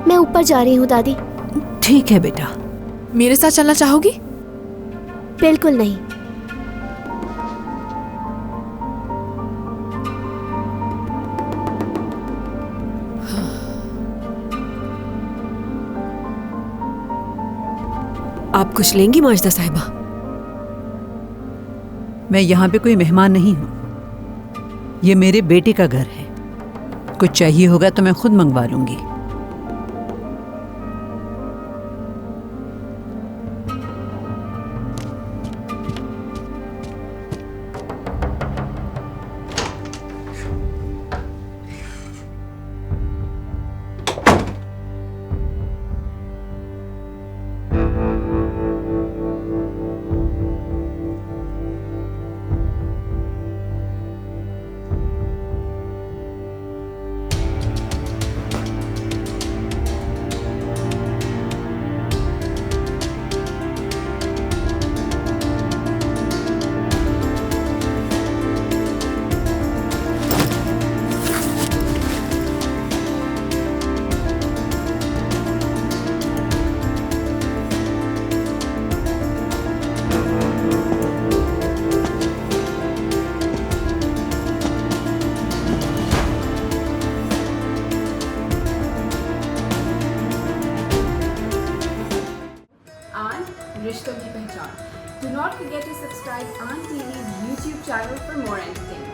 मैं ऊपर जा रही हूँ दादी। ठीक है बेटा। मेरे साथ चलना चाहोगी? बिल्कुल नहीं। आप कुछ लेंगी माजिदा साहिबा? मैं यहाँ पे कोई मेहमान नहीं हूँ, ये मेरे बेटे का घर है। कुछ चाहिए होगा तो मैं खुद मंगवा लूंगी। रिश्तों की पहचान. Do not forget to subscribe Aunt TV's YouTube channel for more entertainment.